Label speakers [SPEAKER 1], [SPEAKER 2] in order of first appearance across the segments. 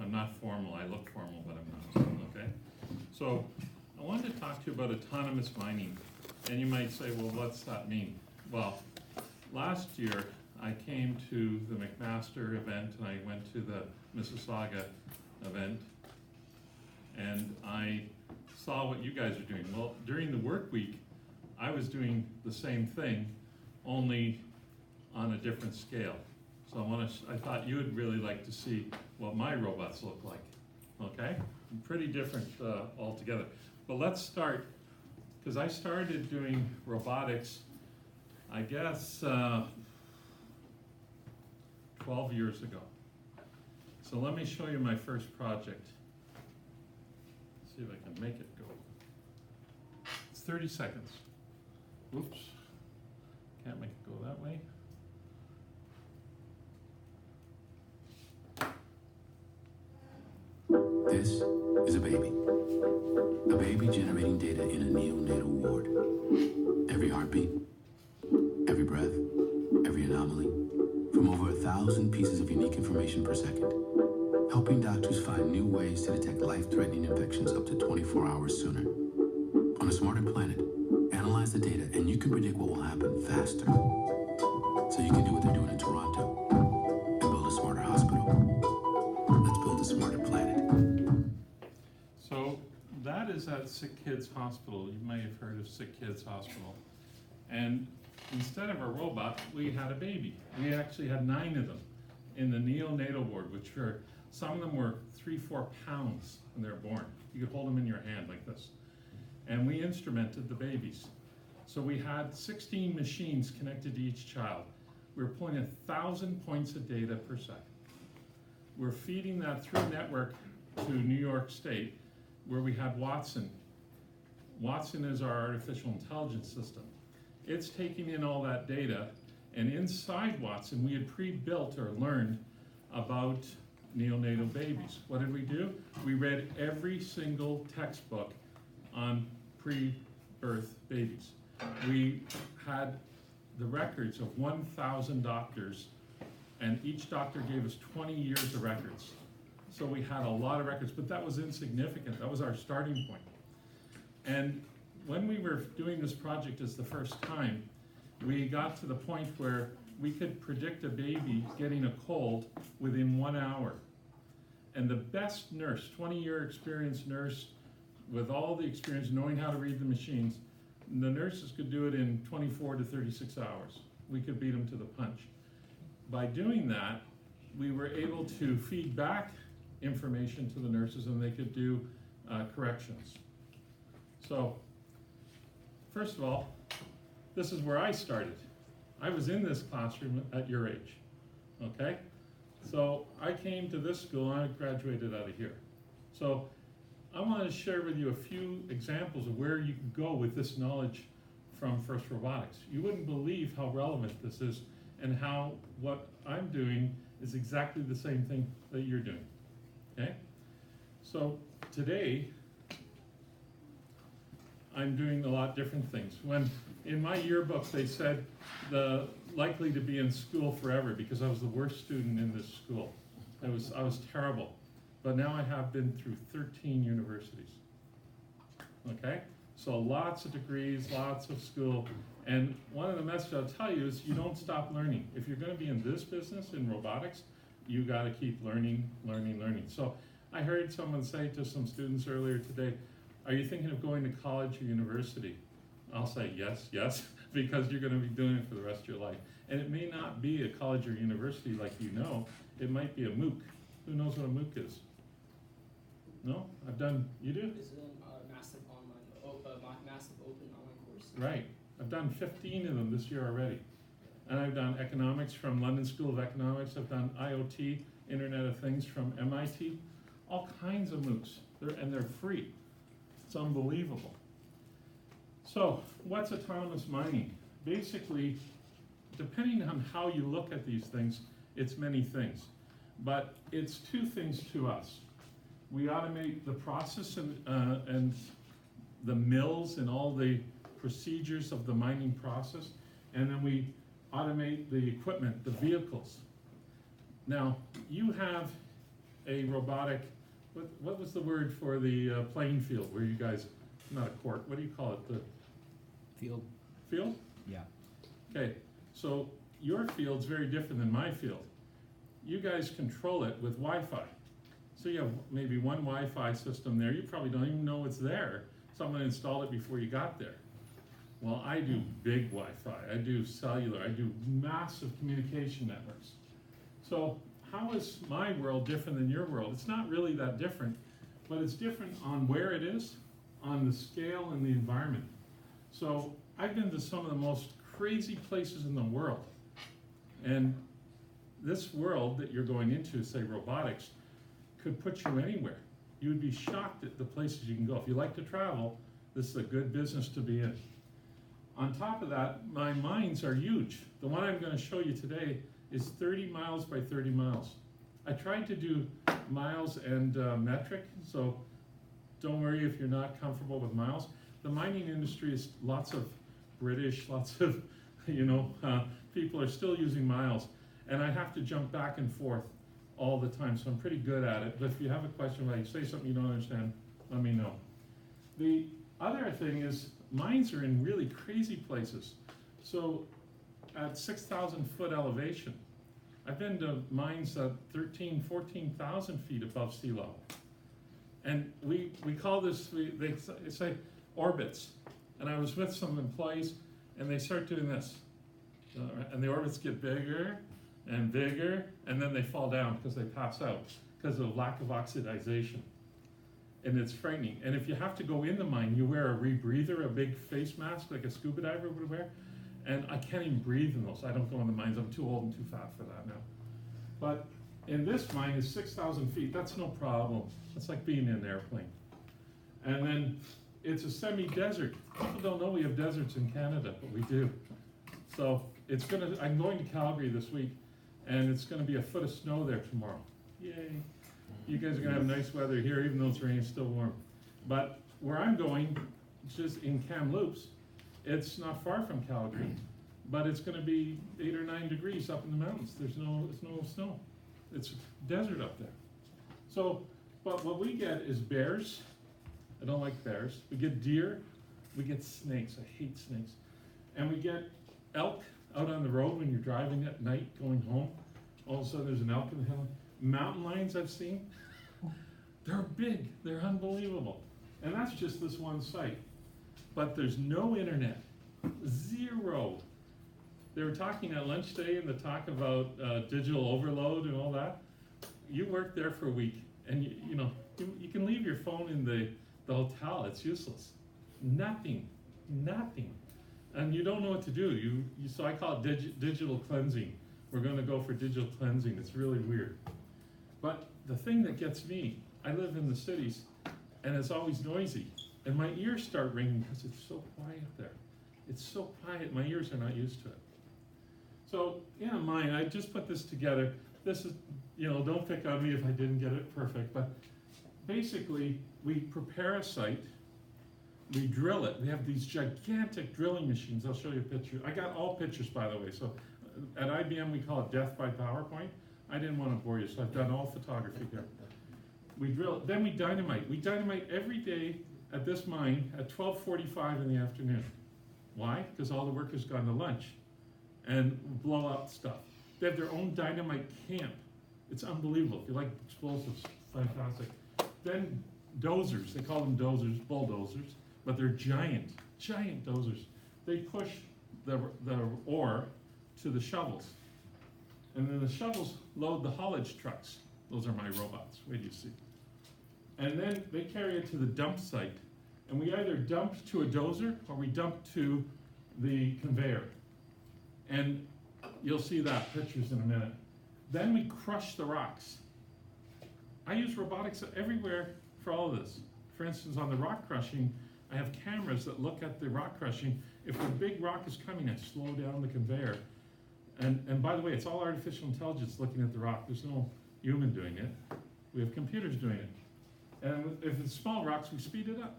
[SPEAKER 1] I'm not formal. I look formal, but I'm not, okay? So I wanted to talk to you about autonomous mining. And you might say, well, what's that mean? Well, last year I came to the McMaster event and I went to the Mississauga event and I saw what you guys are doing. Well, during the work week, I was doing the same thing, only on a different scale. So I thought you would really like to see what my robots look like, okay? Pretty different altogether. But let's start, because I started doing robotics, I guess, 12 years ago. So let me show you my first project. See if I can make it go. It's 30 seconds. Oops, can't make it go that way.
[SPEAKER 2] This is a baby. A baby generating data in a neonatal ward. Every heartbeat, every breath, every anomaly, from over 1,000 pieces of unique information per second, helping doctors find new ways to detect life-threatening infections up to 24 hours sooner. On a smarter planet, analyze the data and you can predict what will happen faster. So you can do what they're doing in Toronto and build a smarter hospital. Let's build a smarter planet.
[SPEAKER 1] So that is at Sick Kids Hospital. You may have heard of Sick Kids Hospital. And instead of a robot, we had a baby. We actually had 9 of them in the neonatal ward, which were, some of them were 3-4 pounds when they were born. You could hold them in your hand like this. And we instrumented the babies. So we had 16 machines connected to each child. We were pulling 1,000 points of data per second. We're feeding that through a network to New York State, where we had Watson. Watson is our artificial intelligence system. It's taking in all that data, and inside Watson, we had pre-built or learned about neonatal babies. What did we do? We read every single textbook on pre-birth babies. We had the records of 1,000 doctors, and each doctor gave us 20 years of records. So we had a lot of records, but that was insignificant. That was our starting point. And when we were doing this project as the first time, we got to the point where we could predict a baby getting a cold within 1 hour. And the best nurse, 20-year experienced nurse, with all the experience, knowing how to read the machines, the nurses could do it in 24 to 36 hours. We could beat them to the punch. By doing that, we were able to feed back information to the nurses and they could do corrections. So, first of all, this is where I started. I was in this classroom at your age, okay? So I came to this school and I graduated out of here. So I want to share with you a few examples of where you can go with this knowledge from First Robotics. You wouldn't believe how relevant this is and how what I'm doing is exactly the same thing that you're doing, okay? So today, I'm doing a lot different things. When in my yearbooks they said likely to be in school forever because I was the worst student in this school. I was terrible. But now I have been through 13 universities. Okay? So lots of degrees, lots of school. And one of the messages I'll tell you is you don't stop learning. If you're going to be in this business, in robotics, you got to keep learning, learning, learning. So I heard someone say to some students earlier today, are you thinking of going to college or university? I'll say yes, yes, because you're going to be doing it for the rest of your life. And it may not be a college or university like you know. It might be a MOOC. Who knows what a MOOC is? No? I've done, you do?
[SPEAKER 3] It's a massive massive open online course.
[SPEAKER 1] Right. I've done 15 of them this year already. And I've done economics from London School of Economics. I've done IoT, Internet of Things from MIT. All kinds of MOOCs. They're free. It's unbelievable. So, what's autonomous mining? Basically, depending on how you look at these things, it's many things. But it's 2 things to us. We automate the process and the mills and all the procedures of the mining process, and then we automate the equipment, the vehicles. Now, you have a robotic, what was the word for the playing field where you guys, not a court, what do you call it, the
[SPEAKER 4] Field,
[SPEAKER 1] field?
[SPEAKER 4] yeah.
[SPEAKER 1] Okay, so your field's very different than my field. You guys control it with Wi-Fi. So you have maybe one Wi-Fi system there, you probably don't even know it's there. Someone installed it before you got there. Well, I do big Wi-Fi, I do cellular, I do massive communication networks. So how is my world different than your world? It's not really that different, but it's different on where it is, on the scale and the environment. So I've been to some of the most crazy places in the world. And this world that you're going into, say robotics, could put you anywhere. You would be shocked at the places you can go. If you like to travel, this is a good business to be in. On top of that, my mines are huge. The one I'm going to show you today is 30 miles by 30 miles. I tried to do miles and metric, so don't worry if you're not comfortable with miles. The mining industry is lots of British, lots of, people are still using miles. And I have to jump back and forth all the time, so I'm pretty good at it. But if you have a question, like say something you don't understand, let me know. The other thing is mines are in really crazy places. So at 6,000 foot elevation, I've been to mines at 13, 14,000 feet above sea level. And we call this, they say orbits. And I was with some employees and they start doing this. And the orbits get bigger and bigger, and then they fall down because they pass out because of lack of oxidization. And it's frightening. And if you have to go in the mine, you wear a rebreather, a big face mask like a scuba diver would wear. And I can't even breathe in those. I don't go in the mines. I'm too old and too fat for that now. But in this mine is 6,000 feet. That's no problem. It's like being in an airplane. And then it's a semi-desert. People don't know we have deserts in Canada, but we do. So I'm going to Calgary this week, and it's gonna be a foot of snow there tomorrow. Yay. You guys are gonna have nice weather here, even though it's raining, it's still warm. But where I'm going, just in Kamloops, it's not far from Calgary, but it's gonna be 8 or 9 degrees up in the mountains. There's no snow. It's desert up there. So, but what we get is bears. I don't like bears. We get deer, we get snakes. I hate snakes. And we get elk out on the road when you're driving at night going home. All of a sudden there's an elk in the hill. Mountain lions I've seen, they're big, they're unbelievable. And that's just this one site. But there's no internet, zero. They were talking at lunch today in the talk about digital overload and all that. You work there for a week and you can leave your phone in the hotel, it's useless. Nothing. And you don't know what to do. So I call it digital cleansing. We're going to go for digital cleansing. It's really weird. But the thing that gets me, I live in the cities, and it's always noisy. And my ears start ringing because it's so quiet there. It's so quiet, my ears are not used to it. So in a mine, I just put this together. This is, don't pick on me if I didn't get it perfect, but basically we prepare a site. We drill it. We have these gigantic drilling machines. I'll show you a picture. I got all pictures, by the way. So at IBM, we call it death by PowerPoint. I didn't want to bore you, so I've done all photography here. We drill, then we dynamite. We dynamite every day at this mine at 12:45 in the afternoon. Why? Because all the workers gone to lunch and blow up stuff. They have their own dynamite camp. It's unbelievable. If you like explosives, fantastic. Then dozers, they call them dozers, bulldozers. But they're giant dozers. They push the ore to the shovels. And then the shovels load the haulage trucks. Those are my robots, wait till you see. And then they carry it to the dump site. And we either dump to a dozer or we dump to the conveyor. And you'll see that, pictures in a minute. Then we crush the rocks. I use robotics everywhere for all of this. For instance, on the rock crushing, I have cameras that look at the rock crushing. If a big rock is coming, I slow down the conveyor. And by the way, it's all artificial intelligence looking at the rock. There's no human doing it. We have computers doing it. And if it's small rocks, we speed it up.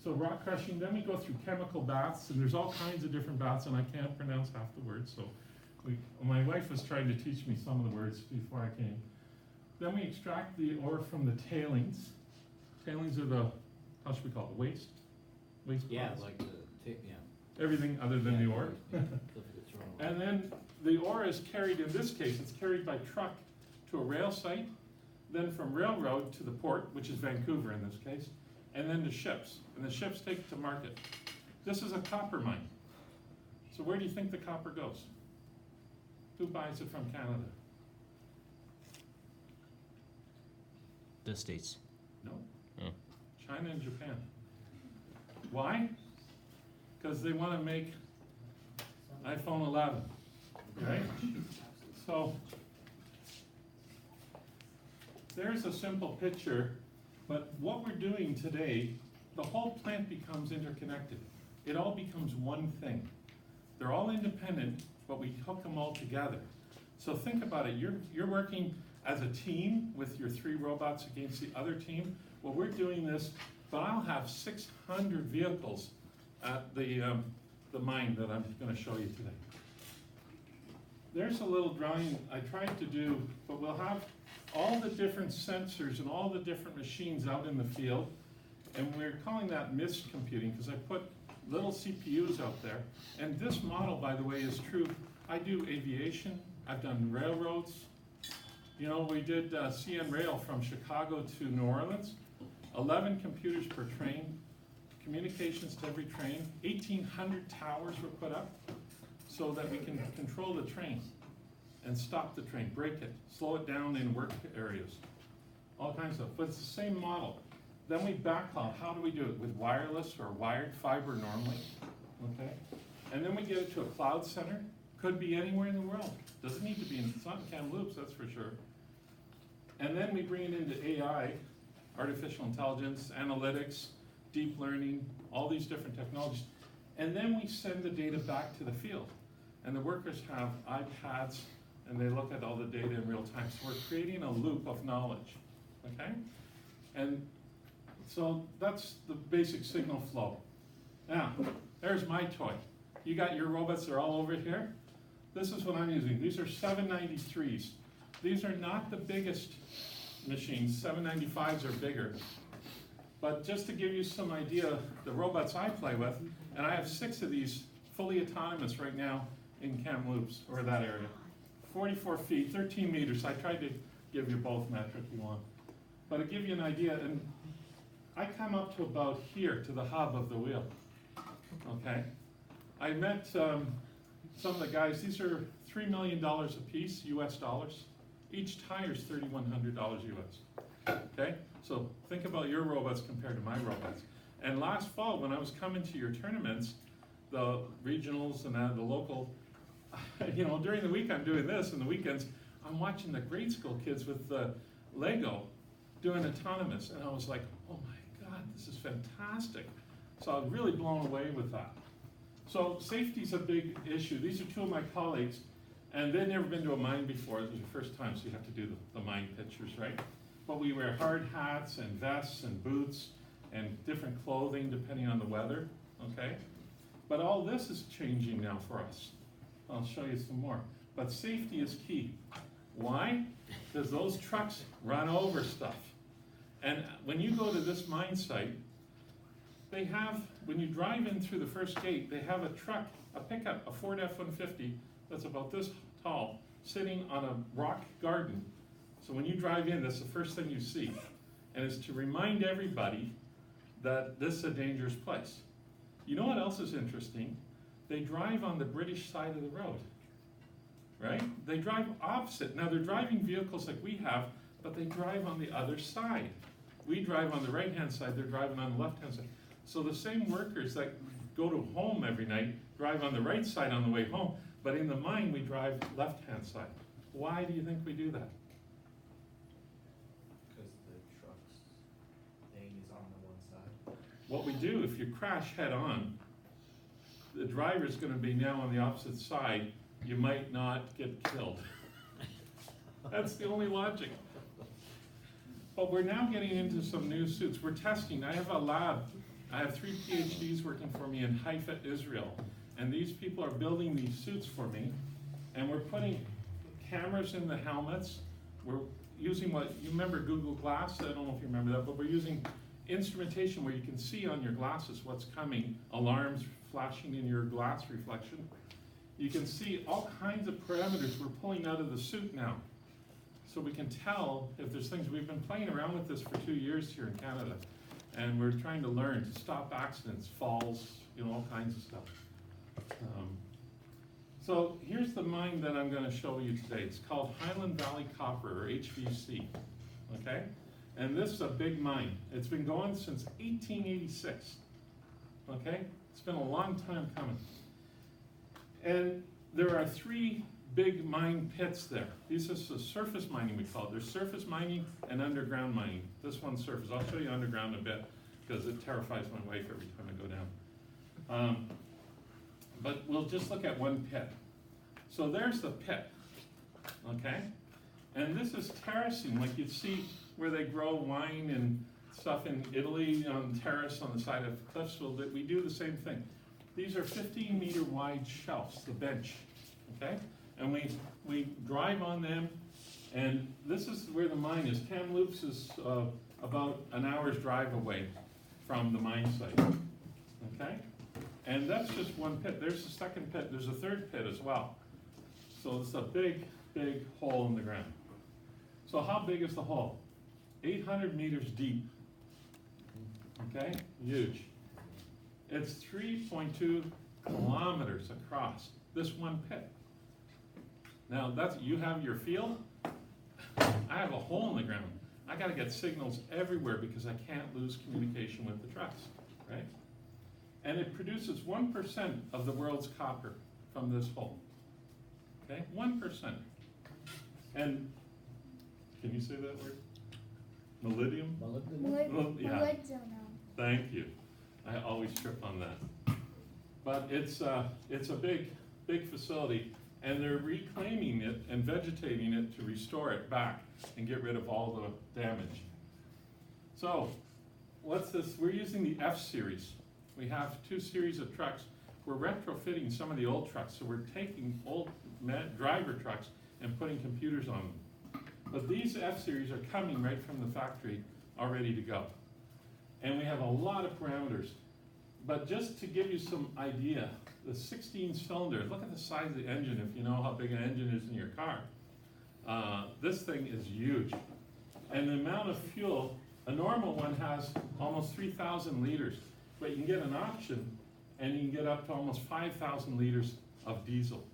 [SPEAKER 1] So rock crushing, then we go through chemical baths, and there's all kinds of different baths, and I can't pronounce half the words. So my wife was trying to teach me some of the words before I came. Then we extract the ore from the tailings. Tailings are the, how should we call it, waste? Waste
[SPEAKER 4] Yeah,
[SPEAKER 1] products.
[SPEAKER 4] like the, yeah.
[SPEAKER 1] Everything other than the ore.
[SPEAKER 4] Yeah, stuff that gets thrown away.
[SPEAKER 1] And then the ore is carried, in this case, it's carried by truck to a rail site, then from railroad to the port, which is Vancouver in this case, and then to ships. And the ships take it to market. This is a copper mine. So where do you think the copper goes? Who buys it from Canada?
[SPEAKER 5] The States.
[SPEAKER 1] No.
[SPEAKER 5] Oh.
[SPEAKER 1] China and Japan. Why? Because they want to make iPhone 11, right? So there's a simple picture, but what we're doing today, the whole plant becomes interconnected. It all becomes one thing. They're all independent, but we hook them all together. So think about it, you're working as a team with your 3 robots against the other team. Well, we're doing this, but I'll have 600 vehicles at the mine that I'm gonna show you today. There's a little drawing I tried to do, but we'll have all the different sensors and all the different machines out in the field, and we're calling that mist computing because I put little CPUs out there. And this model, by the way, is true. I do aviation, I've done railroads. You know, we did CN Rail from Chicago to New Orleans, 11 computers per train, communications to every train, 1,800 towers were put up so that we can control the train and stop the train, break it, slow it down in work areas, all kinds of stuff. But it's the same model. Then we backhaul. How do we do it? With wireless or wired fiber normally, okay? And then we get it to a cloud center. Could be anywhere in the world. Doesn't need to be in, it's not in Kamloops, that's for sure. And then we bring it into AI, artificial intelligence, analytics, deep learning, all these different technologies. And then we send the data back to the field. And the workers have iPads and they look at all the data in real time. So we're creating a loop of knowledge, okay? And so that's the basic signal flow. Now, there's my toy. You got your robots, they're all over here. This is what I'm using. These are 793s. These are not the biggest machines. 795s are bigger. But just to give you some idea, the robots I play with, and I have 6 of these fully autonomous right now in Kamloops, or that area. 44 feet, 13 meters. I tried to give you both metric you want. But to give you an idea, and I come up to about here, to the hub of the wheel, okay? I met some of the guys, these are $3 million a piece, US dollars. Each tire is $3,100 US, okay? So think about your robots compared to my robots. And last fall, when I was coming to your tournaments, the regionals and the local, you know, during the week I'm doing this, and the weekends I'm watching the grade school kids with the Lego doing autonomous, and I was like, oh my God, this is fantastic. So I was really blown away with that. So safety's a big issue. These are 2 of my colleagues, and they've never been to a mine before. This is the first time, so you have to do the mine pictures, right? But we wear hard hats and vests and boots and different clothing depending on the weather, okay? But all this is changing now for us. I'll show you some more. But safety is key. Why? Because those trucks run over stuff. And when you go to this mine site, they have, when you drive in through the first gate, they have a truck, a pickup, a Ford F-150 that's about this tall, sitting on a rock garden. So when you drive in, that's the first thing you see. And it's to remind everybody that this is a dangerous place. You know what else is interesting? They drive on the British side of the road, right? They drive opposite. Now they're driving vehicles like we have, but they drive on the other side. We drive on the right-hand side, they're driving on the left-hand side. So the same workers that go to home every night drive on the right side on the way home, but in the mine we drive left-hand side. Why do you think we do that?
[SPEAKER 4] Because the truck's lane is on the one side.
[SPEAKER 1] What we do, if you crash head-on, the driver's gonna be now on the opposite side, you might not get killed. That's the only logic. But we're now getting into some new suits. We're testing. I have a lab. I have 3 PhDs working for me in Haifa, Israel. And these people are building these suits for me. And we're putting cameras in the helmets. We're using what, you remember Google Glass? I don't know if you remember that, but we're using instrumentation where you can see on your glasses what's coming, alarms flashing in your glass reflection. You can see all kinds of parameters we're pulling out of the suit now. So we can tell if there's things, we've been playing around with this for 2 years here in Canada. And we're trying to learn to stop accidents, falls, you know, all kinds of stuff. So here's the mine that I'm gonna show you today. It's called Highland Valley Copper, or HVC, okay? And this is a big mine. It's been going since 1886, okay? It's been a long time coming. And there are 3 big mine pits there. This is the surface mining, we call it. There's surface mining and underground mining. This one's surface. I'll show you underground in a bit because it terrifies my wife every time I go down. But we'll just look at one pit. So there's the pit, okay? And this is terracing, like you'd see where they grow wine and stuff in Italy on terrace on the side of cliffs. So that we do the same thing. These are 15-meter wide shelves, the bench, okay? And we drive on them, and this is where the mine is. Kamloops is about an hour's drive away from the mine site, okay? And that's just one pit. There's the second pit. There's a third pit as well. So it's a big, big hole in the ground. So how big is the hole? 800 meters deep, okay? Huge. It's 3.2 kilometers across, this one pit. Now, you have your field. I have a hole in the ground. I gotta get signals everywhere because I can't lose communication with the trucks, right? And it produces 1% of the world's copper from this hole, okay? 1%. And, can you say that word? Molybdenum? Well, yeah. Thank you. I always trip on that. But it's a big, big facility, and they're reclaiming it and vegetating it to restore it back and get rid of all the damage. So, what's this? We're using the F series. We have 2 series of trucks. We're retrofitting some of the old trucks, so we're taking old driver trucks and putting computers on them. But these F series are coming right from the factory, all ready to go. And we have a lot of parameters. But just to give you some idea, the 16 cylinder, look at the size of the engine if you know how big an engine is in your car. This thing is huge. And the amount of fuel, a normal one has almost 3,000 liters, but you can get an option and you can get up to almost 5,000 liters of diesel.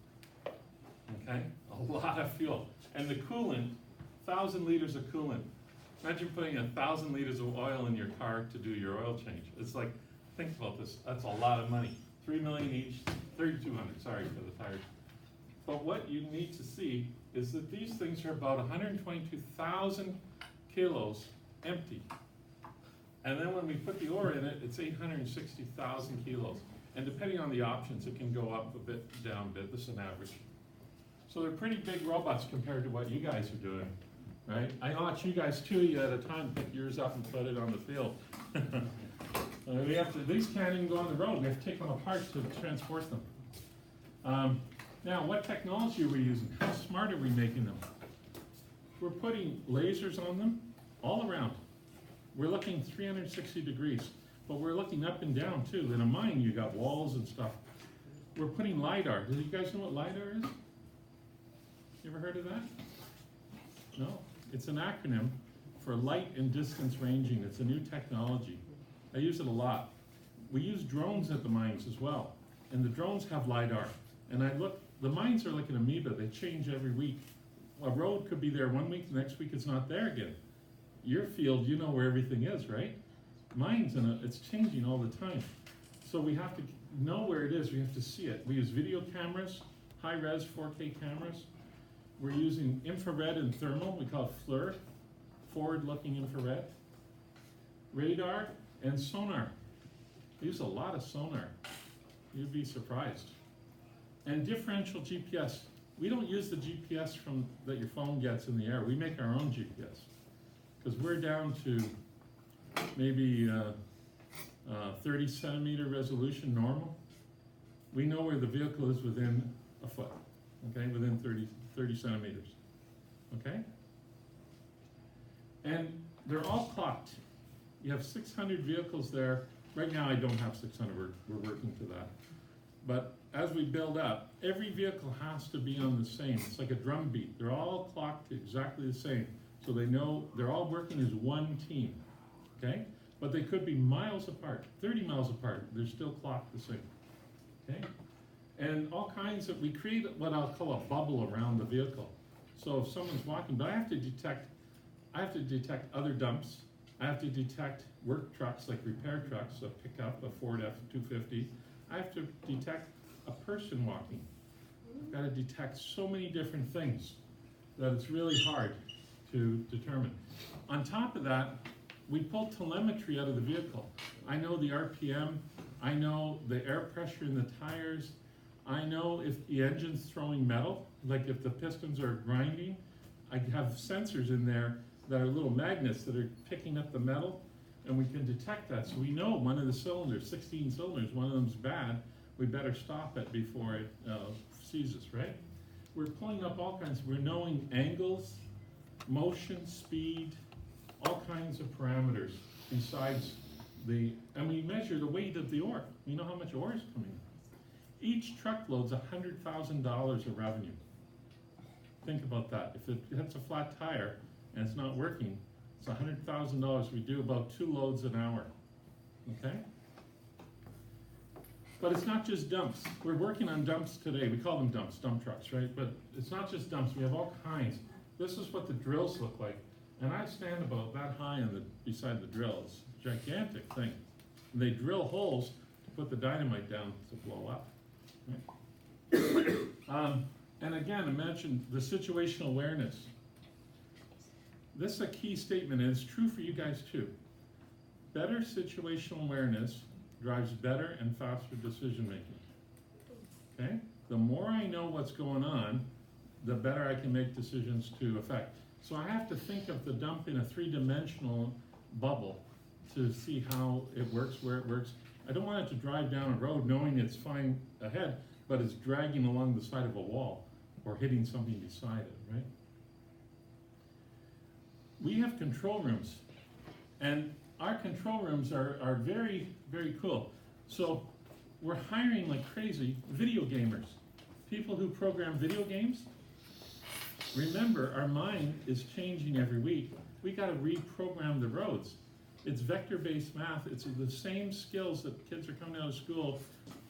[SPEAKER 1] Okay, a lot of fuel. And the coolant, 1,000 liters of coolant. Imagine putting 1,000 liters of oil in your car to do your oil change. It's like, think about this, that's a lot of money. $3 million each, 3,200, sorry for the tires. But what you need to see is that these things are about 122,000 kilos empty. And then when we put the ore in it, it's 860,000 kilos. And depending on the options, it can go up a bit, down a bit. This is an average. So they're pretty big robots compared to what you guys are doing, right? I watch you guys 2 at a time pick yours up and put it on the field. These can't even go on the road. We have to take them apart to transport them. Now, what technology are we using? How smart are we making them? We're putting lasers on them all around. We're looking 360 degrees, but we're looking up and down too. In a mine, you got walls and stuff. We're putting LiDAR. Do you guys know what LiDAR is? You ever heard of that? No? It's an acronym for light and distance ranging. It's a new technology. I use it a lot. We use drones at the mines as well, and the drones have LiDAR. And the mines are like an amoeba. They change every week. A road could be there 1 week, the next week it's not there again. Your field, you know where everything is, right? Mines, it's changing all the time. So we have to know where it is, we have to see it. We use video cameras, high-res 4K cameras. We're using infrared and thermal, we call it FLIR, forward-looking infrared. Radar and sonar. We use a lot of sonar. You'd be surprised. And differential GPS. We don't use the GPS that your phone gets in the air. We make our own GPS. Because we're down to maybe 30 centimeter resolution normal. We know where the vehicle is within a foot, okay, within 30 centimeters, okay? And they're all clocked. You have 600 vehicles there. Right now, I don't have 600, we're working to that. But as we build up, every vehicle has to be on the same. It's like a drum beat. They're all clocked exactly the same. So they know they're all working as one team, okay? But they could be miles apart, 30 miles apart. They're still clocked the same, okay? And all kinds of, we create what I'll call a bubble around the vehicle. So if someone's walking, but I have to detect other dumps. I have to detect work trucks, like repair trucks, a pickup, a Ford F-250. I have to detect a person walking. I've got to detect so many different things that it's really hard to determine. On top of that, we pull telemetry out of the vehicle. I know the RPM, I know the air pressure in the tires, I know if the engine's throwing metal, like if the pistons are grinding. I have sensors in there that are little magnets that are picking up the metal, and we can detect that. So we know one of the cylinders, 16 cylinders, one of them's bad, we better stop it before it seizes, right? We're pulling up all kinds, we're knowing angles, motion, speed, all kinds of parameters besides and we measure the weight of the ore. We know how much ore is coming in. Each truckload's $100,000 of revenue. Think about that. If it hits a flat tire and it's not working, it's $100,000. We do about 2 loads an hour, okay? But it's not just dumps. We're working on dumps today. We call them dumps, dump trucks, right? But it's not just dumps. We have all kinds. This is what the drills look like. And I stand about that high beside the drill. It's a gigantic thing. And they drill holes to put the dynamite down to blow up. Right? And again, I mentioned the situational awareness. This is a key statement, and it's true for you guys too. Better situational awareness drives better and faster decision making. Okay? The more I know what's going on, the better I can make decisions to affect. So I have to think of the dump in a 3-dimensional bubble to see how it works, where it works. I don't want it to drive down a road knowing it's fine ahead, but it's dragging along the side of a wall or hitting something beside it, right? We have control rooms, and our control rooms are very, very cool. So we're hiring like crazy video gamers, people who program video games. Remember, our mind is changing every week. We got to reprogram the roads. It's vector-based math. It's the same skills that kids are coming out of school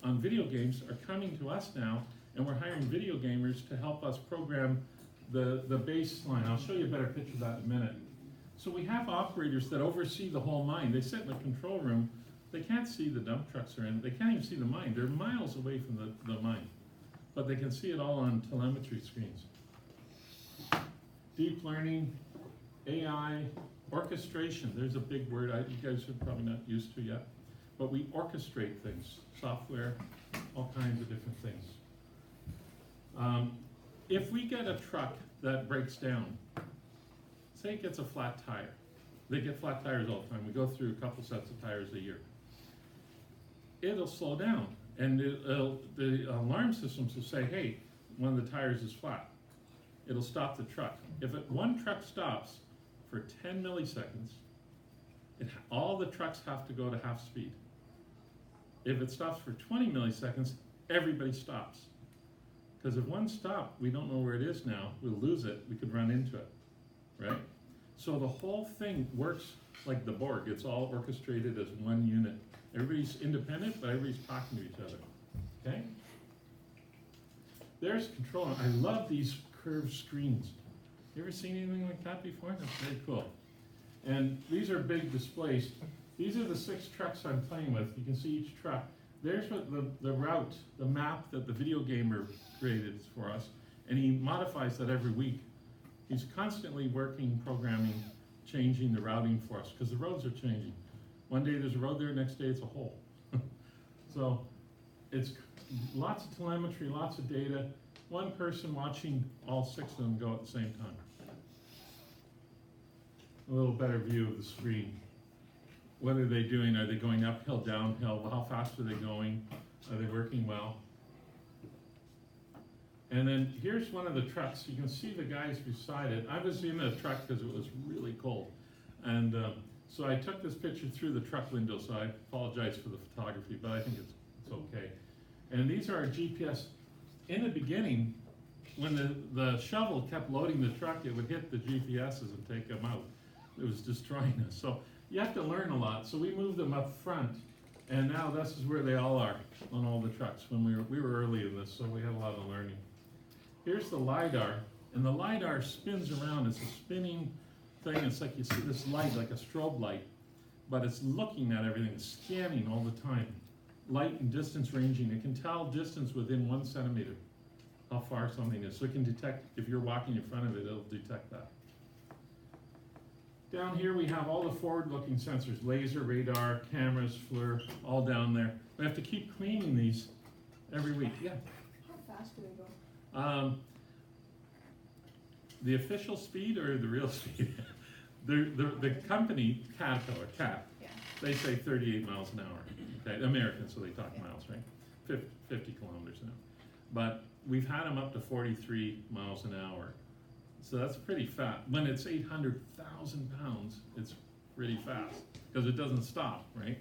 [SPEAKER 1] on video games are coming to us now, and we're hiring video gamers to help us program the baseline. I'll show you a better picture of that in a minute. So we have operators that oversee the whole mine. They sit in the control room. They can't see the dump trucks are in. They can't even see the mine. They're miles away from the mine, but they can see it all on telemetry screens. Deep learning, AI, orchestration. There's a big word you guys are probably not used to yet, but we orchestrate things, software, all kinds of different things. If we get a truck that breaks down, say it gets a flat tire. They get flat tires all the time. We go through a couple sets of tires a year. It'll slow down, and the alarm systems will say, hey, one of the tires is flat. It'll stop the truck. If one truck stops for 10 milliseconds, all the trucks have to go to half speed. If it stops for 20 milliseconds, everybody stops. Because if one stopped, we don't know where it is now, we'll lose it, we could run into it, right? So the whole thing works like the Borg. It's all orchestrated as one unit. Everybody's independent, but everybody's talking to each other, okay? There's control. I love these curved screens. You ever seen anything like that before? That's very cool. And these are big displays. These are the 6 trucks I'm playing with. You can see each truck. There's what the route, the map that the video gamer created for us, and he modifies that every week. He's constantly working, programming, changing the routing for us, because the roads are changing. One day there's a road there, next day it's a hole. So it's lots of telemetry, lots of data, one person watching all 6 of them go at the same time. A little better view of the screen. What are they doing? Are they going uphill, downhill? How fast are they going? Are they working well? And then here's one of the trucks. You can see the guys beside it. I was in a truck because it was really cold. So I took this picture through the truck window, so I apologize for the photography, but I think it's okay. And these are our GPS. In the beginning, when the shovel kept loading the truck, it would hit the GPSs and take them out. It was destroying us. So you have to learn a lot. So we moved them up front, and now this is where they all are on all the trucks. When we were early in this, so we had a lot of learning. Here's the LiDAR, and the LiDAR spins around. It's a spinning thing. It's like you see this light, like a strobe light, but it's looking at everything, it's scanning all the time. Light and distance ranging. It can tell distance within 1 centimeter, how far something is. So it can detect, if you're walking in front of it, it'll detect that. Down here we have all the forward-looking sensors, laser, radar, cameras, FLIR, all down there. We have to keep cleaning these every week. Yeah.
[SPEAKER 6] How fast do they go?
[SPEAKER 1] The official speed or the real speed? The company, Caterpillar, CAT,
[SPEAKER 6] Yeah.
[SPEAKER 1] they say 38 miles an hour. Okay, American, so they talk miles, right? 50 kilometers an hour. But we've had them up to 43 miles an hour. So that's pretty fast. When it's 800,000 pounds, it's pretty fast because it doesn't stop, right?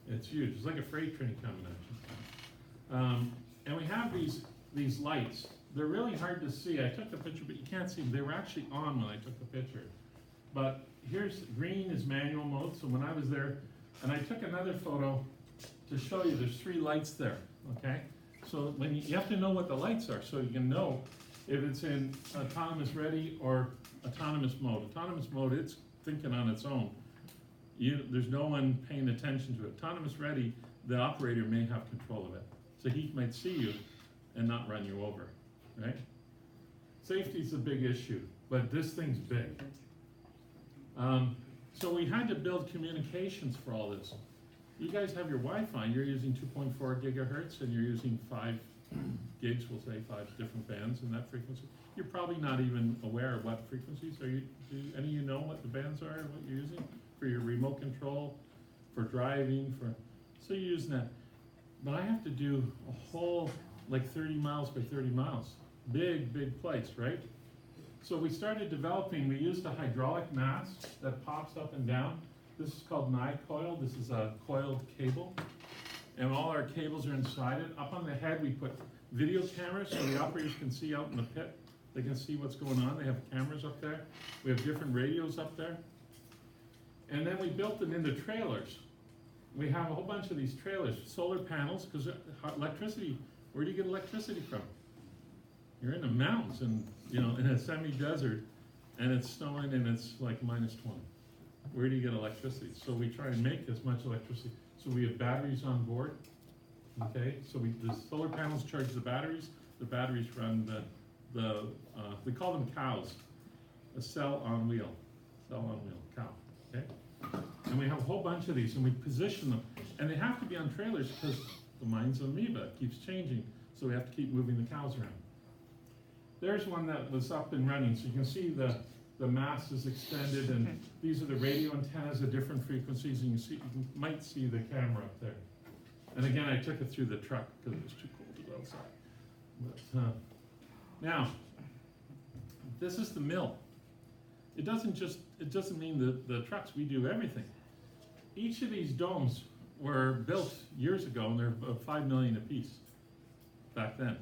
[SPEAKER 1] It's huge. It's like a freight train coming at you. And we have these lights. They're really hard to see. I took the picture, but you can't see them. They were actually on when I took the picture. But here's green is manual mode. So when I was there, and I took another photo to show you there's 3 lights there, okay? So when you have to know what the lights are so you can know if it's in autonomous ready or autonomous mode. Autonomous mode, it's thinking on its own. There's no one paying attention to it. Autonomous ready, the operator may have control of it. So he might see you and not run you over, right? Safety's a big issue, but this thing's big. So we had to build communications for all this. You guys have your Wi-Fi, you're using 2.4 gigahertz and you're using 5 gigs, we'll say 5 different bands in that frequency. You're probably not even aware of what frequencies do any of you know what the bands are, what you're using for your remote control, for driving, so you're using that. But I have to do a whole, like 30 miles by 30 miles. Big place, right? So we started developing, we used a hydraulic mast that pops up and down. This is called Ni-coil. This is a coiled cable. And all our cables are inside it. Up on the head we put video cameras so the operators can see out in the pit. They can see what's going on. They have cameras up there. We have different radios up there. And then we built them into trailers. We have a whole bunch of these trailers, solar panels, because electricity, where do you get electricity from? You're in the mountains and, in a semi-desert, and it's snowing and it's like -20. Where do you get electricity? So we try and make as much electricity. So we have batteries on board, okay? So the solar panels charge the batteries run we call them cows, a cell on wheel, cow, okay? And we have a whole bunch of these and we position them. And they have to be on trailers because the mind's an amoeba, it keeps changing. So we have to keep moving the cows around. There's one that was up and running, so you can see the mast is extended, and these are the radio antennas at different frequencies, and you might see the camera up there. And again, I took it through the truck because it was too cold to go outside. But, now, this is the mill. It doesn't mean the trucks, we do everything. Each of these domes were built years ago, and they're about 5 million apiece back then.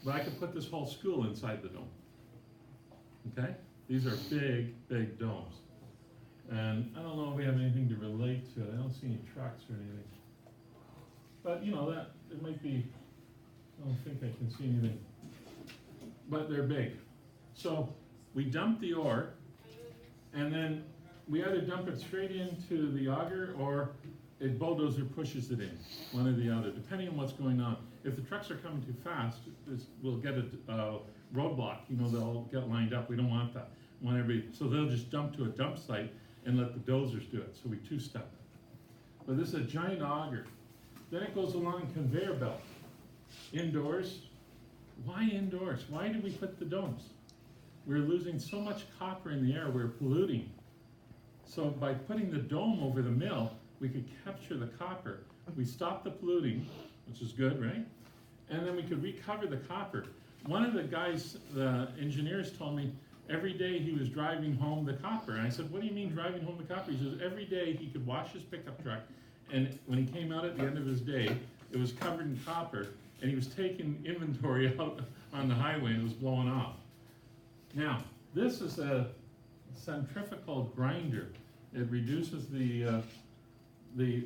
[SPEAKER 1] But I could put this whole school inside the dome, okay? These are big domes. And I don't know if we have anything to relate to it. I don't see any trucks or anything. But that, it might be, I don't think I can see anything. But they're big. So we dump the ore, and then we either dump it straight into the auger or a bulldozer pushes it in, one or the other, depending on what's going on. If the trucks are coming too fast, we'll get a roadblock, they'll get lined up. We don't want that. So they'll just dump to a dump site and let the dozers do it. So we two-step. But this is a giant auger. Then it goes along a conveyor belt. Indoors. Why indoors? Why did we put the domes? We're losing so much copper in the air, we're polluting. So by putting the dome over the mill, we could capture the copper. We stop the polluting, which is good, right? And then we could recover the copper. One of the guys, the engineers told me, every day he was driving home the copper. And I said, what do you mean driving home the copper? He says, every day he could wash his pickup truck, and when he came out at the end of his day, it was covered in copper, and he was taking inventory out on the highway and it was blowing off. Now, this is a centrifugal grinder. It reduces the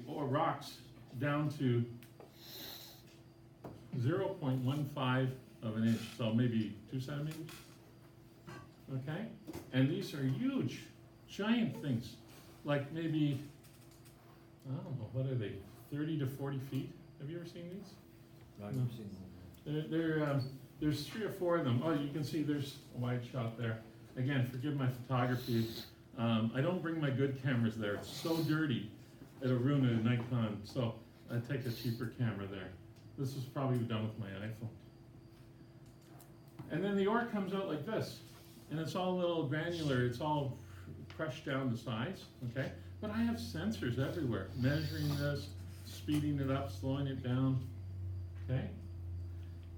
[SPEAKER 1] rocks down to 0.15 of an inch, so maybe 2 centimeters. Okay? And these are huge, giant things. Like maybe, I don't know, what are they, 30 to 40 feet? Have you ever seen these?
[SPEAKER 4] I've
[SPEAKER 1] No.
[SPEAKER 4] seen them.
[SPEAKER 1] There's 3 or 4 of them. Oh, you can see there's a wide shot there. Again, forgive my photography. I don't bring my good cameras there. It's so dirty, it'll ruin a Nikon. So I take a cheaper camera there. This was probably done with my iPhone. And then the ore comes out like this. And it's all a little granular. It's all crushed down to size, okay? But I have sensors everywhere, measuring this, speeding it up, slowing it down, okay?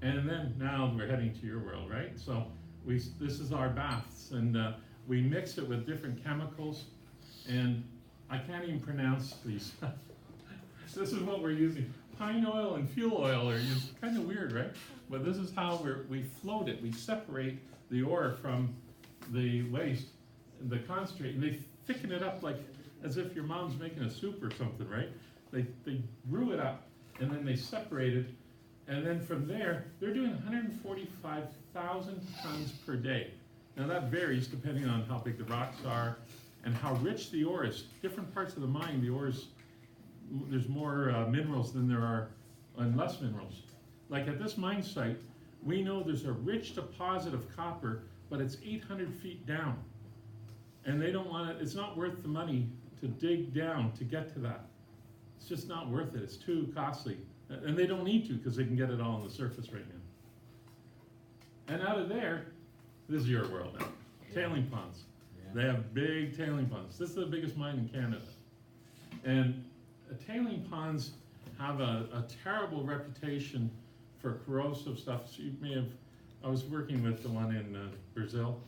[SPEAKER 1] And then now we're heading to your world, right? So this is our baths, and we mix it with different chemicals, and I can't even pronounce these. This is what we're using. Pine oil and fuel oil are used. Kind of weird, right? But this is how we float it. We separate the ore from the waste, the concentrate, and they thicken it up like as if your mom's making a soup or something, right? They brew it up, and then they separate it, and then from there, they're doing 145,000 tons per day. Now that varies depending on how big the rocks are and how rich the ore is. Different parts of the mine, the ore is, there's more minerals than there are, and less minerals. Like at this mine site, we know there's a rich deposit of copper, but it's 800 feet down. And they don't want it, it's not worth the money to dig down to get to that. It's just not worth it, it's too costly. And they don't need to because they can get it all on the surface right now. And out of there, this is your world now, tailing ponds.
[SPEAKER 4] Yeah.
[SPEAKER 1] They have big tailing ponds. This is the biggest mine in Canada. And tailing ponds have a terrible reputation for corrosive stuff. So you may have, I was working with the one in Brazil,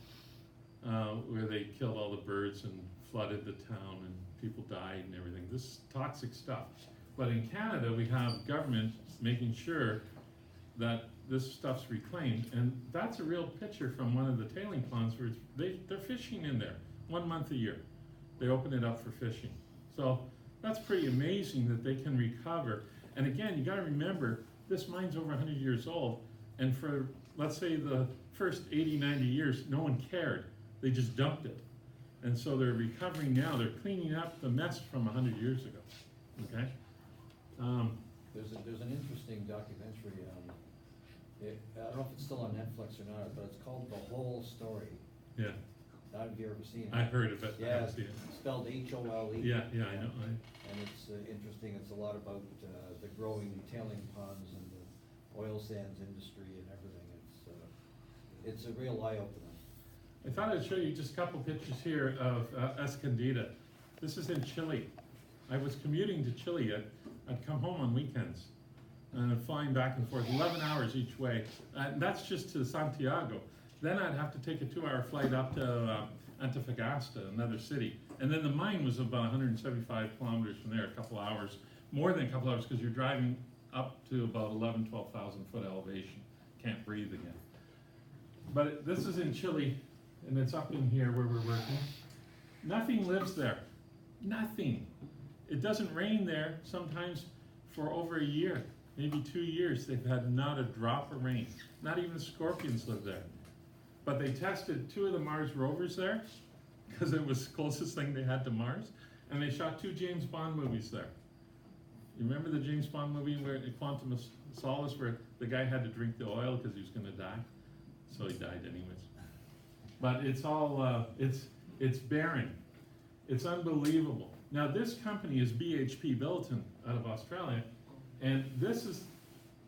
[SPEAKER 1] where they killed all the birds and flooded the town and people died and everything. This is toxic stuff. But in Canada, we have government making sure that this stuff's reclaimed, and that's a real picture from one of the tailing ponds where they're fishing in there 1 month a year. They open it up for fishing. So that's pretty amazing that they can recover. And again, you gotta remember, this mine's over 100 years old, and for, let's say, the first 80, 90 years, no one cared. They just dumped it. And so they're recovering now. They're cleaning up the mess from 100 years ago, okay?
[SPEAKER 4] There's an interesting documentary, I don't know if it's still on Netflix or not, but it's called The Whole Story.
[SPEAKER 1] Yeah,
[SPEAKER 4] Have you ever seen it?
[SPEAKER 1] I heard of it. I
[SPEAKER 4] Yeah,
[SPEAKER 1] haven't seen it.
[SPEAKER 4] spelled H-O-L-E.
[SPEAKER 1] Yeah, I know.
[SPEAKER 4] And it's interesting, it's a lot about the growing tailing ponds and the oil sands industry and everything. It's a real eye-opener.
[SPEAKER 1] I thought I'd show you just a couple pictures here of Escondida. This is in Chile. I was commuting to Chile. I'd come home on weekends and flying back and forth, 11 hours each way. And that's just to Santiago. Then I'd have to take a 2-hour flight up to Antofagasta, another city. And then the mine was about 175 kilometers from there, a couple hours, more than a couple hours, because you're driving up to about 11, 12,000 foot elevation. Can't breathe again. But this is in Chile, and it's up in here where we're working. Nothing lives there. Nothing. It doesn't rain there sometimes for over a year, maybe 2 years. They've had not a drop of rain. Not even scorpions live there. But they tested 2 of the Mars rovers there because it was the closest thing they had to Mars. And they shot 2 James Bond movies there. You remember the James Bond movie where Quantum of Solace, where the guy had to drink the oil because he was going to die? So he died anyways. But it's all, it's barren. It's unbelievable. Now this company is Bhp Billiton out of Australia, and this is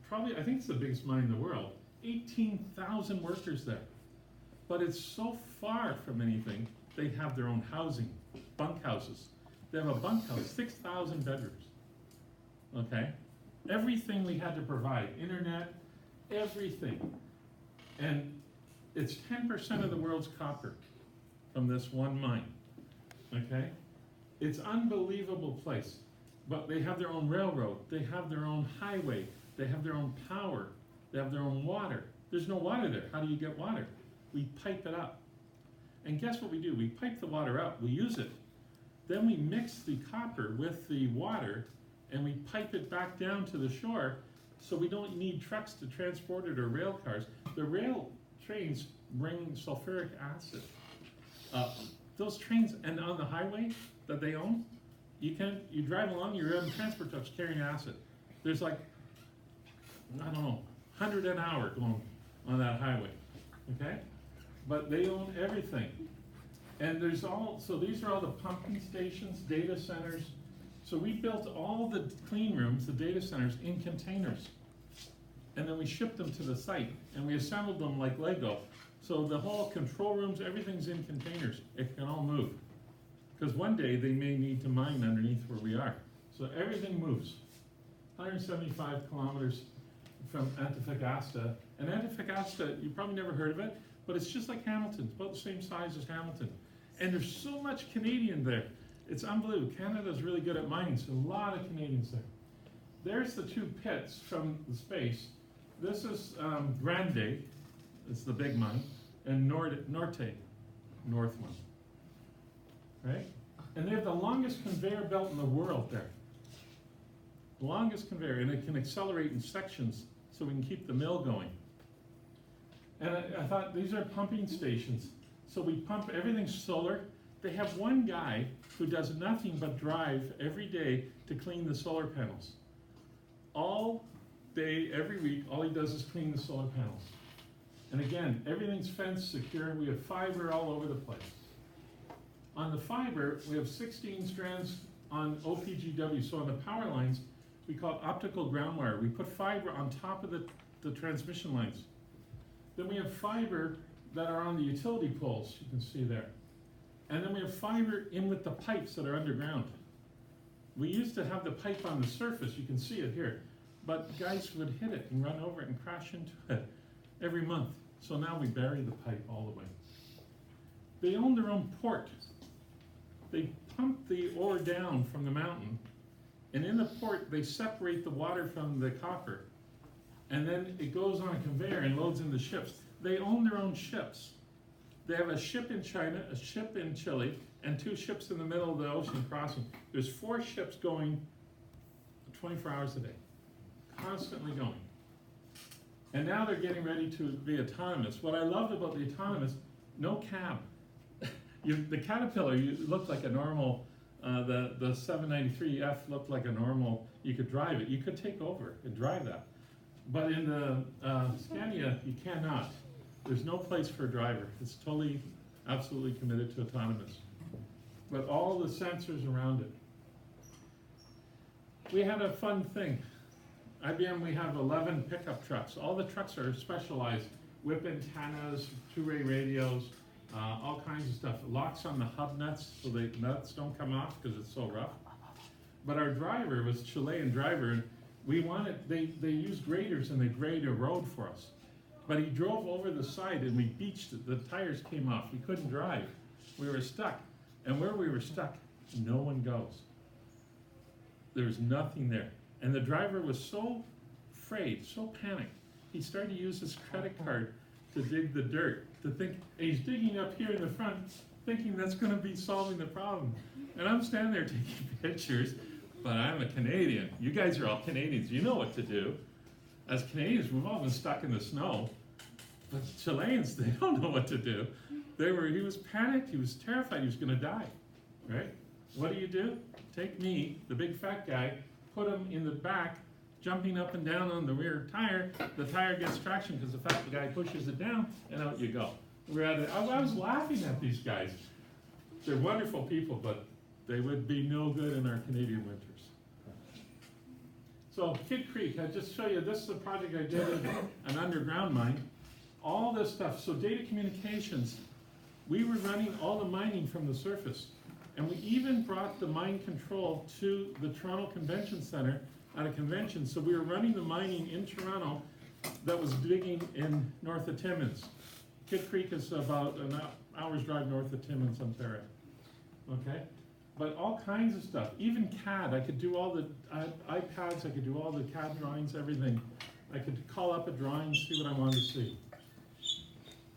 [SPEAKER 1] probably, I think it's the biggest mine in the world. 18,000 workers there. But it's so far from anything, they have their own housing, bunk houses. They have a bunk house, 6,000 bedrooms, okay? Everything we had to provide, internet, everything. And It's 10% of the world's copper from this one mine, okay? It's unbelievable place, but they have their own railroad, they have their own highway, they have their own power, they have their own water. There's no water there. How do you get water? We pipe it up. And guess what we do? We pipe the water up, we use it. Then we mix the copper with the water and we pipe it back down to the shore, so we don't need trucks to transport it or rail cars. The rail trains bring sulfuric acid up. Those trains, and on the highway that they own, you drive along, you're in transport trucks carrying acid. There's like, I don't know, 100 an hour going on that highway, okay? But they own everything. And there's so these are all the pumping stations, data centers. So we built all the clean rooms, the data centers, in containers. And then we shipped them to the site, and we assembled them like Lego. So the whole control rooms, everything's in containers. It can all move. Because one day they may need to mine underneath where we are. So everything moves. 175 kilometers from Antofagasta. And Antofagasta, you probably never heard of it, but it's just like Hamilton. It's about the same size as Hamilton. And there's so much Canadian there. It's unbelievable. Canada's really good at mining, so a lot of Canadians there. There's the two pits from the space. This is Grande, it's the big mine, and Norte, north one, right? And they have the longest conveyor belt in the world there. The longest conveyor, and it can accelerate in sections so we can keep the mill going. And I thought, these are pumping stations. So we pump, everything's solar. They have one guy who does nothing but drive every day to clean the solar panels. All day, every week, all he does is clean the solar panels. And again, everything's fenced, secure. We have fiber all over the place. On the fiber, we have 16 strands on OPGW. So on the power lines, we call it optical ground wire. We put fiber on top of the transmission lines. Then we have fiber that are on the utility poles, you can see there. And then we have fiber in with the pipes that are underground. We used to have the pipe on the surface, you can see it here, but guys would hit it and run over it and crash into it every month. So now we bury the pipe all the way. They own their own port. They pump the ore down from the mountain, and in the port they separate the water from the copper, and then it goes on a conveyor and loads into ships. They own their own ships. They have a ship in China, a ship in Chile, and 2 ships in the middle of the ocean crossing. There's 4 ships going 24 hours a day, constantly going. And now they're getting ready to be autonomous. What I loved about the autonomous, no cab. The Caterpillar, you looked like a normal, the 793F looked like a normal, you could drive it. You could take over and drive that. But in the Scania, you cannot. There's no place for a driver. It's totally, absolutely committed to autonomous. But all the sensors around it. We had a fun thing. IBM, we have 11 pickup trucks. All the trucks are specialized. Whip antennas, 2-way radios, all kinds of stuff. Locks on the hub nuts so the nuts don't come off because it's so rough. But our driver was Chilean driver, and we wanted, they used graders and they graded a road for us. But he drove over the side and we beached it. The tires came off. We couldn't drive. We were stuck. And where we were stuck, no one goes. There was nothing there. And the driver was so afraid, so panicked, he started to use his credit card to dig the dirt, to think, and he's digging up here in the front, thinking that's going to be solving the problem. And I'm standing there taking pictures, but I'm a Canadian. You guys are all Canadians. You know what to do. As Canadians, we've all been stuck in the snow. But Chileans, they don't know what to do. He was panicked, he was terrified, he was going to die, right? What do? Take me, the big fat guy, put him in the back, jumping up and down on the rear tire. The tire gets traction because the fat guy pushes it down, and out you go. I was laughing at these guys. They're wonderful people, but they would be no good in our Canadian winters. So Kid Creek, I just show you, this is a project I did in an underground mine. All this stuff, so data communications, we were running all the mining from the surface. And we even brought the mine control to the Toronto Convention Center at a convention. So we were running the mining in Toronto that was digging in north of Timmins. Kid Creek is about an hour's drive north of Timmins, Ontario. Okay? But all kinds of stuff, even CAD, I could do all the iPads, I could do all the CAD drawings, everything. I could call up a drawing, see what I wanted to see.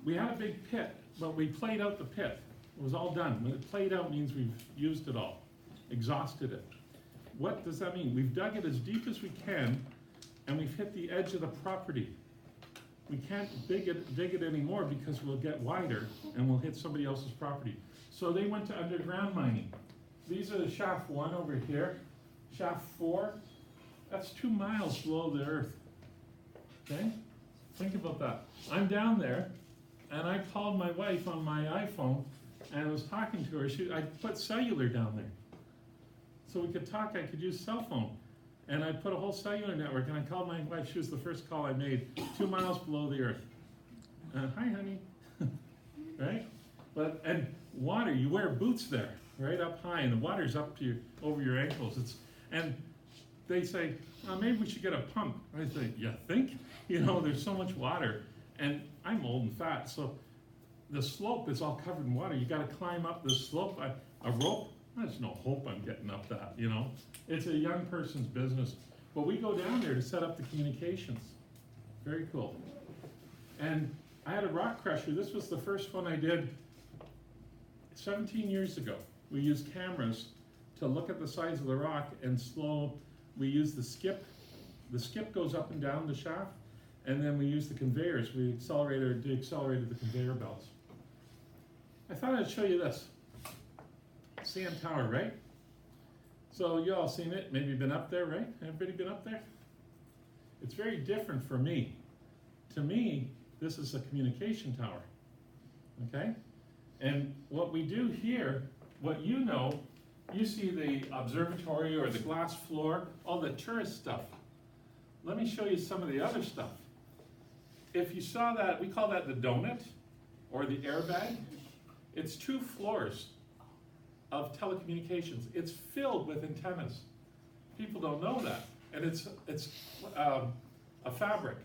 [SPEAKER 1] We had a big pit, but we played out the pit. It was all done. When it played out means we've used it all, exhausted it. What does that mean? We've dug it as deep as we can, and we've hit the edge of the property. We can't dig it anymore because we'll get wider and we'll hit somebody else's property. So they went to underground mining. These are the shaft 1 over here. Shaft 4, that's 2 miles below the earth. Okay? Think about that. I'm down there, and I called my wife on my iPhone, and I was talking to her. I put cellular down there. So we could talk, I could use cell phone. And I put a whole cellular network, and I called my wife. She was the first call I made, 2 miles below the earth. Hi, honey. Right? And water, you wear boots there, right up high, and the water's up to over your ankles. And they say, maybe we should get a pump. I say, you think? There's so much water. And I'm old and fat, so the slope is all covered in water. You got to climb up the slope. A rope, there's no hope I'm getting up that, It's a young person's business. But we go down there to set up the communications. Very cool. And I had a rock crusher. This was the first one I did 17 years ago. We used cameras to look at the size of the rock and we use the skip. The skip goes up and down the shaft, and then we use the conveyors. We deaccelerated the conveyor belts. I thought I'd show you this. CN Tower, right? So you all seen it, maybe been up there, right? Everybody been up there? It's very different for me. To me, this is a communication tower, okay? And what we do here, you see the observatory or the glass floor, all the tourist stuff. Let me show you some of the other stuff. If you saw that, we call that the donut or the airbag. It's 2 floors of telecommunications. It's filled with antennas. People don't know that. And it's a fabric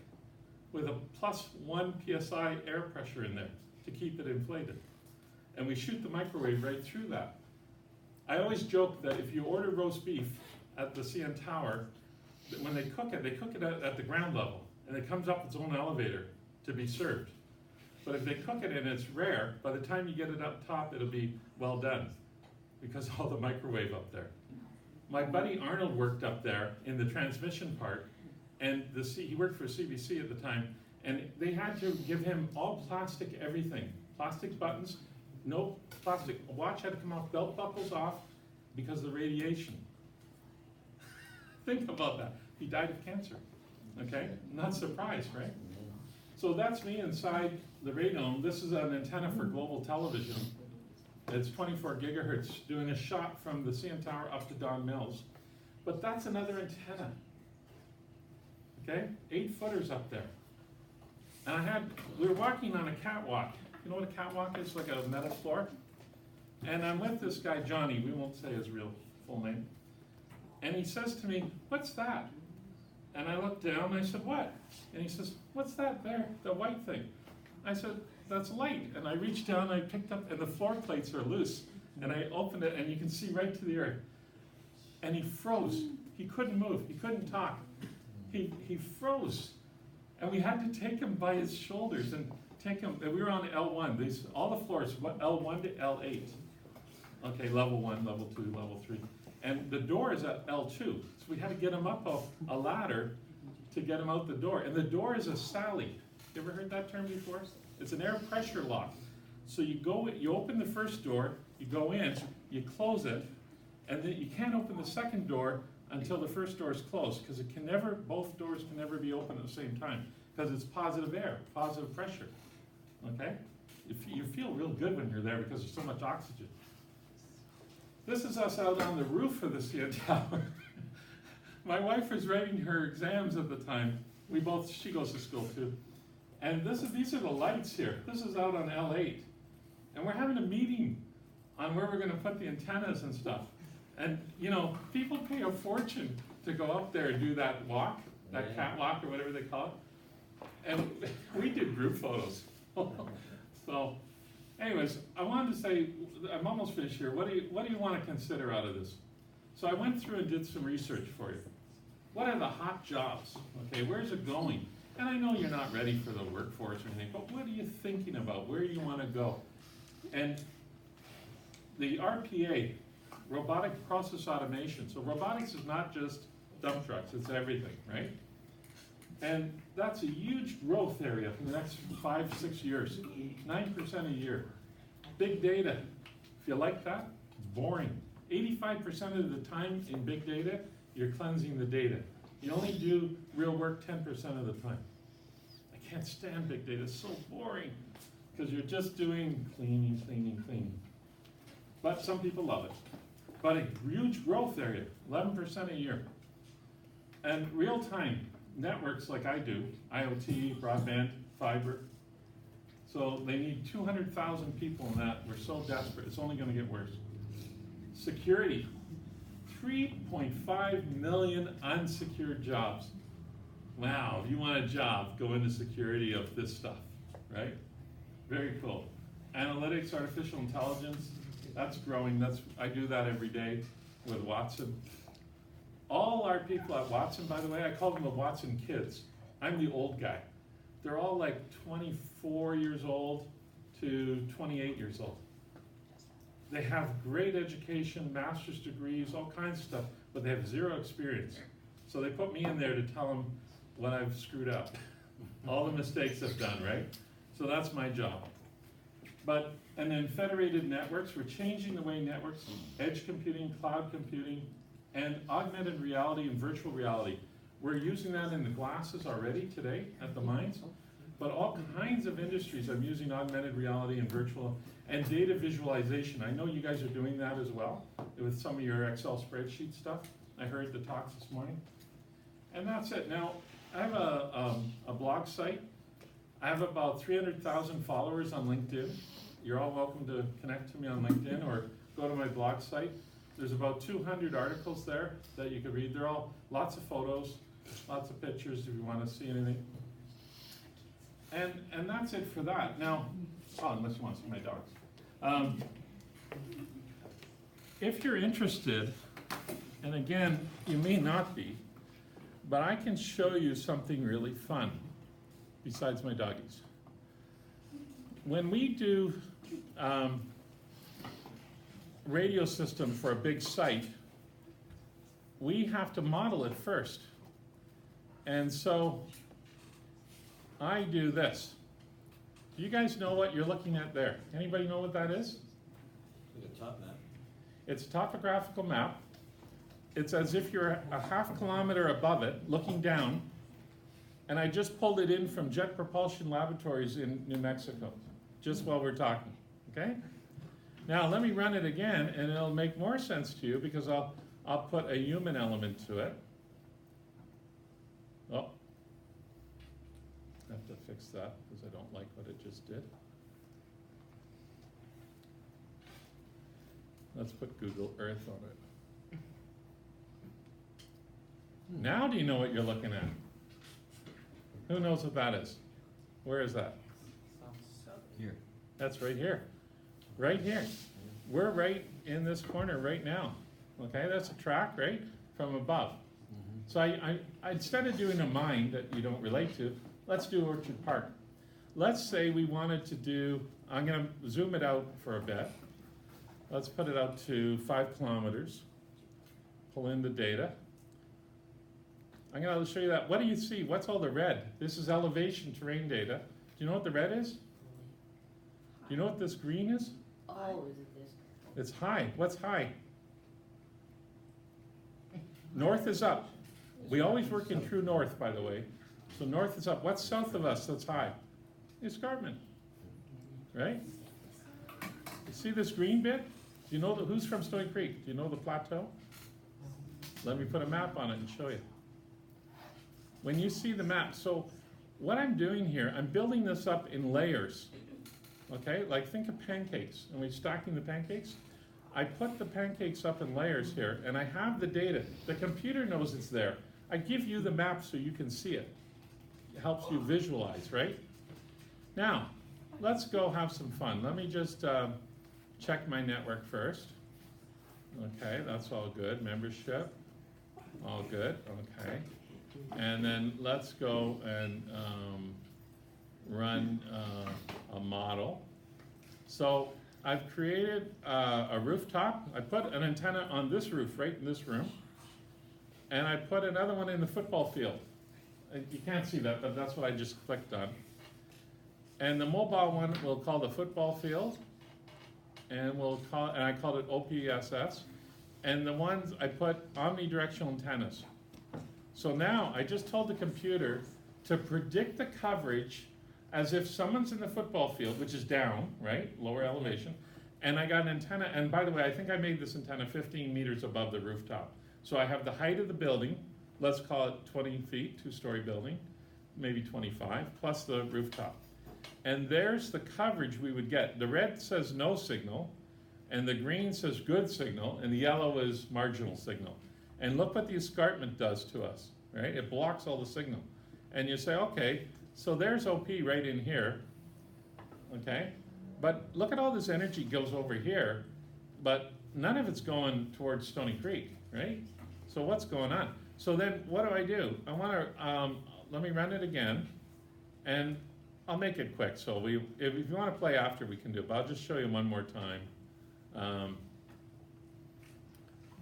[SPEAKER 1] with a +1 psi air pressure in there to keep it inflated. And we shoot the microwave right through that. I always joke that if you order roast beef at the CN Tower, that when they cook it at the ground level, and it comes up its own elevator to be served. But if they cook it and it's rare, by the time you get it up top, it'll be well done, because of all the microwave up there. My buddy Arnold worked up there in the transmission part, and he worked for CBC at the time, and they had to give him all plastic everything. Plastic buttons, no plastic. A watch had to come off, belt buckles off, because of the radiation. Think about that. He died of cancer, okay? Not surprised, right? So that's me inside the radome. This is an antenna for global television. It's 24 gigahertz, doing a shot from the CN Tower up to Don Mills. But that's another antenna, okay? 8-footers up there. And we were walking on a catwalk. You know what a catwalk is? Like a metal floor? And I'm with this guy, Johnny. We won't say his real full name. And he says to me, "What's that?" And I looked down and I said, "What?" And he says, "What's that there, the white thing?" I said, "That's light." And I reached down and I picked up, and the floor plates are loose. And I opened it and you can see right to the earth. And he froze. He couldn't move. He couldn't talk. He froze. And we had to take him by his shoulders and take him. And we were on L1. All the floors, L1 to L8. Okay, level 1, level 2, level 3. And the door is at L2. So we had to get him up a ladder to get him out the door. And the door is a Sally. You ever heard that term before? It's an air pressure lock. So you open the first door, you go in, you close it, and then you can't open the second door until the first door is closed, because both doors can never be open at the same time, because it's positive air, positive pressure, okay? You feel real good when you're there because there's so much oxygen. This is us out on the roof of the CN Tower. My wife was writing her exams at the time. She goes to school too. And these are the lights here. This is out on L8. And we're having a meeting on where we're gonna put the antennas and stuff. And people pay a fortune to go up there and do that walk, that catwalk or whatever they call it. And we did group photos. So, anyways, I wanted to say, I'm almost finished here. What do you want to consider out of this? So I went through and did some research for you. What are the hot jobs? Okay, where's it going? And I know you're not ready for the workforce or anything, but what are you thinking about? Where you want to go? And the RPA, robotic process automation. So robotics is not just dump trucks, it's everything, right? And that's a huge growth area for the next 5-6 years, 9% a year. Big data, if you like that, it's boring. 85% of the time in big data, you're cleansing the data. You only do real work 10% of the time. I can't stand big data, it's so boring, because you're just doing cleaning, cleaning, cleaning. But some people love it. But a huge growth area, 11% a year. And real time networks like I do, IoT, broadband, fiber. So they need 200,000 people in that. We're so desperate, it's only gonna get worse. Security, 3.5 million unsecured jobs. Wow, if you want a job, go into security of this stuff, right? Very cool. Analytics, artificial intelligence, that's growing. I do that every day with Watson. All our people at Watson, by the way, I call them the Watson kids. I'm the old guy. They're all like 24 years old to 28 years old. They have great education, master's degrees, all kinds of stuff, but they have zero experience. So they put me in there to tell them what I've screwed up, all the mistakes I've done, right? So that's my job. And then federated networks, we're changing the way networks, edge computing, cloud computing, and augmented reality and virtual reality. We're using that in the glasses already today at the mines, but all kinds of industries are using augmented reality and virtual, and data visualization. I know you guys are doing that as well with some of your Excel spreadsheet stuff. I heard the talks this morning. And that's it. Now, I have a blog site. I have about 300,000 followers on LinkedIn. You're all welcome to connect to me on LinkedIn or go to my blog site. There's about 200 articles there that you can read. They're all lots of photos, lots of pictures if you want to see anything. And that's it for that. Now, unless you want to see my dogs. If you're interested, and again, you may not be, but I can show you something really fun besides my doggies. When we do radio system for a big site, we have to model it first. And so I do this. Do you guys know what you're looking at there? Anybody know what that is?
[SPEAKER 4] Like a top map.
[SPEAKER 1] It's a topographical map. It's as if you're a half kilometer above it, looking down, and I just pulled it in from Jet Propulsion Laboratories in New Mexico, just while we're talking, okay? Now let me run it again, and it'll make more sense to you because I'll put a human element to it. Oh, I have to fix that because I don't like what it just did. Let's put Google Earth on it. Now do you know what you're looking at? Who knows what that is? Where is that?
[SPEAKER 5] Here.
[SPEAKER 1] That's right here. Right here. We're right in this corner right now. Okay, that's a track, right? From above. So I instead of doing a mine that you don't relate to, let's do Orchard Park. Let's say we wanted to do, I'm gonna zoom it out for a bit. Let's put it out to 5 kilometers. Pull in the data. I'm going to show you that. What do you see? What's all the red? This is elevation terrain data. Do you know what the red is? Do you know what this green is?
[SPEAKER 7] Oh, is it this?
[SPEAKER 1] It's high. What's high? North is up. We always work in true north, by the way. So north is up. What's south of us that's high? Escarpment, right? You see this green bit? Do you know who's from Stony Creek? Do you know the plateau? Let me put a map on it and show you. When you see the map, so what I'm doing here, I'm building this up in layers, okay? Like think of pancakes, and we're stacking the pancakes. I put the pancakes up in layers here, and I have the data. The computer knows it's there. I give you the map so you can see it. It helps you visualize, right? Now, let's go have some fun. Let me just check my network first. Okay, that's all good. Membership, all good. Okay, and then let's go and run a model. So I've created a rooftop. I put an antenna on this roof right in this room, and I put another one in the football field. You can't see that, but that's what I just clicked on. And the mobile one we'll call the football field, and I called it OPSS. And the ones I put omnidirectional antennas. So now I just told the computer to predict the coverage as if someone's in the football field, which is down, right, lower elevation, and I got an antenna, and by the way, I think I made this antenna 15 meters above the rooftop. So I have the height of the building, let's call it 20 feet, two-story building, maybe 25, plus the rooftop. And there's the coverage we would get. The red says no signal, and the green says good signal, and the yellow is marginal signal. And look what the escarpment does to us, right? It blocks all the signal. And you say, okay, so there's OP right in here, okay? But look at all this energy goes over here, but none of it's going towards Stony Creek, right? So what's going on? So then what do? I want to, let me run it again, and I'll make it quick. So if you want to play after, we can do it, but I'll just show you one more time. Let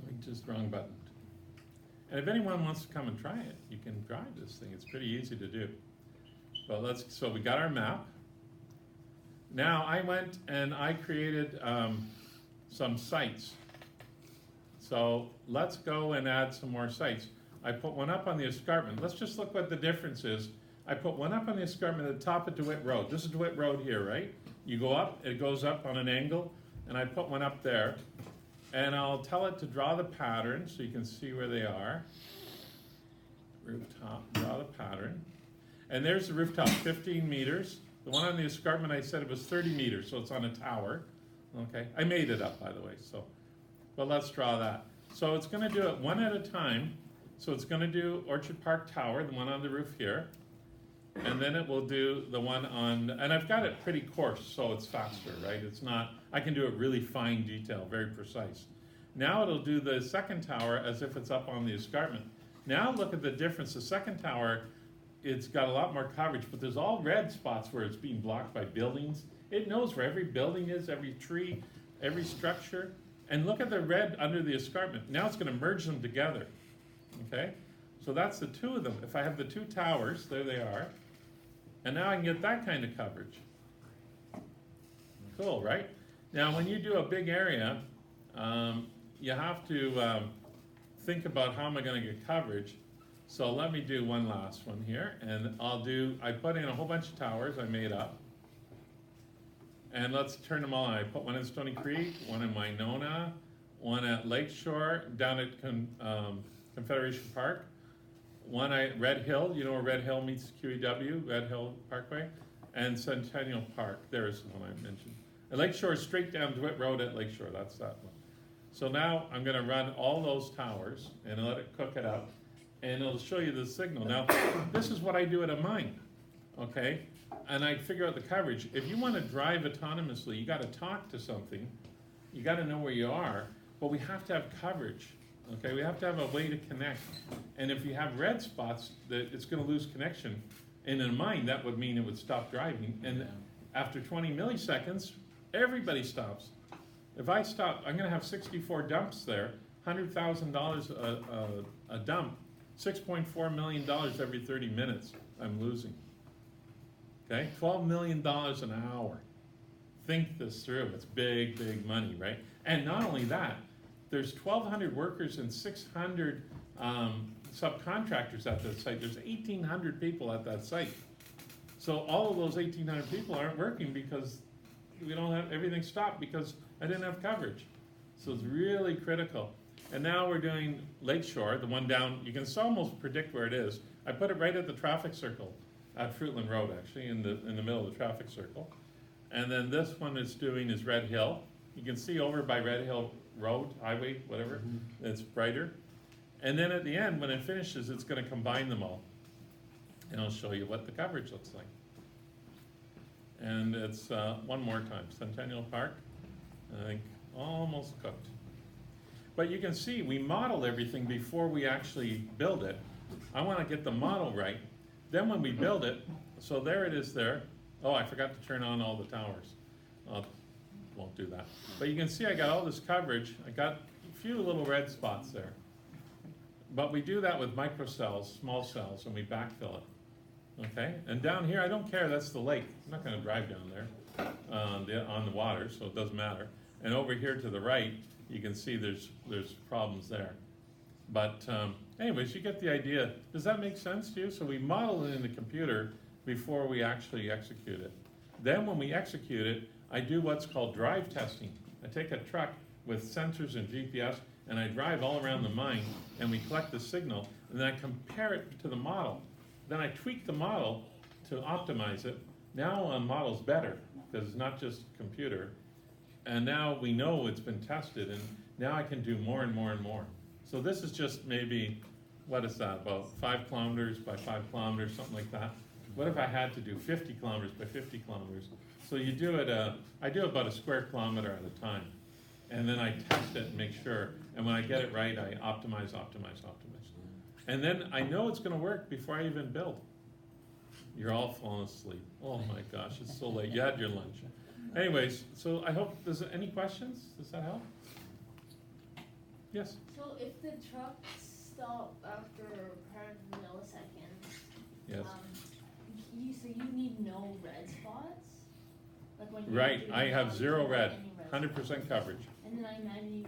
[SPEAKER 1] me just, wrong button. And if anyone wants to come and try it, you can drive this thing. It's pretty easy to do. But so we got our map. Now I went and I created some sites. So let's go and add some more sites. I put one up on the escarpment. Let's just look what the difference is. I put one up on the escarpment at the top of DeWitt Road. This is DeWitt Road here, right? You go up, it goes up on an angle, and I put one up there. And I'll tell it to draw the pattern so you can see where they are. Rooftop, draw the pattern. And there's the rooftop, 15 meters. The one on the escarpment, I said it was 30 meters, so it's on a tower. Okay, I made it up, by the way, so. But let's draw that. So it's gonna do it one at a time. So it's gonna do Orchard Park Tower, the one on the roof here. And then it will do the one on, and I've got it pretty coarse, so it's faster, right? It's not, I can do it really fine detail, very precise. Now it'll do the second tower as if it's up on the escarpment. Now look at the difference. The second tower, it's got a lot more coverage, but there's all red spots where it's being blocked by buildings. It knows where every building is, every tree, every structure. And look at the red under the escarpment. Now it's gonna merge them together, okay? So that's the two of them. If I have the two towers, there they are. And now I can get that kind of coverage. Cool, right? Now when you do a big area, you have to think about how am I gonna get coverage. So let me do one last one here, and I put in a whole bunch of towers I made up. And let's turn them all on. I put one in Stony Creek, one in Winona, one at Lakeshore, down at Confederation Park, one at Red Hill, you know where Red Hill meets QEW, Red Hill Parkway, and Centennial Park, there's the one I mentioned. And Lakeshore is straight down DeWitt Road at Lakeshore, that's that one. So now I'm gonna run all those towers and let it cook it up, and it'll show you the signal. Now, this is what I do at a mine, okay? And I figure out the coverage. If you wanna drive autonomously, you gotta talk to something, you gotta know where you are, but we have to have coverage. Okay, we have to have a way to connect. And if you have red spots, that it's gonna lose connection. And in a mine, that would mean it would stop driving. And after 20 milliseconds, everybody stops. If I stop, I'm gonna have 64 dumps there, $100,000 a dump, $6.4 million every 30 minutes I'm losing. Okay, $12 million an hour. Think this through, it's big, big money, right? And not only that, there's 1,200 workers and 600 subcontractors at that site. There's 1,800 people at that site. So all of those 1,800 people aren't working because we don't have, everything stopped because I didn't have coverage. So it's really critical. And now we're doing Lakeshore, the one down, you can almost predict where it is. I put it right at the traffic circle at Fruitland Road, actually, in the middle of the traffic circle. And then this one it's doing is Red Hill. You can see over by Red Hill Road, highway, whatever, it's brighter. And then at the end, when it finishes, it's gonna combine them all. And I'll show you what the coverage looks like. And it's one more time, Centennial Park, I think almost cooked. But you can see we model everything before we actually build it. I want to get the model right. Then when we build it, so there it is there. Oh, I forgot to turn on all the towers. Won't do that. But you can see I got all this coverage. I got a few little red spots there. But we do that with microcells, small cells, and we backfill it. Okay? And down here, I don't care, that's the lake. I'm not going to drive down there on the water, so it doesn't matter. And over here to the right, you can see there's problems there. But anyways, you get the idea. Does that make sense to you? So we model it in the computer before we actually execute it. Then when we execute it, I do what's called drive testing. I take a truck with sensors and GPS, and I drive all around the mine, and we collect the signal, and then I compare it to the model. Then I tweak the model to optimize it. Now the model's better, because it's not just computer. And now we know it's been tested, and now I can do more and more and more. So this is just maybe, what is that, about 5 kilometers by 5 kilometers, something like that. What if I had to do 50 kilometers by 50 kilometers? So you do it, I do about a square kilometer at a time. And then I test it and make sure. And when I get it right, I optimize. And then I know it's gonna work before I even build. You're all falling asleep. Oh my gosh, it's so late. You had your lunch. Anyways, so I hope, any questions? Does that help? Yes?
[SPEAKER 7] So if the trucks stop after per millisecond,
[SPEAKER 1] Yes.
[SPEAKER 7] So you need no red spots? Like when you're
[SPEAKER 1] Right,
[SPEAKER 7] doing
[SPEAKER 1] I have
[SPEAKER 7] it,
[SPEAKER 1] zero
[SPEAKER 7] you don't
[SPEAKER 1] red,
[SPEAKER 7] want any red
[SPEAKER 1] 100%
[SPEAKER 7] spots.
[SPEAKER 1] coverage.
[SPEAKER 7] And then I imagine you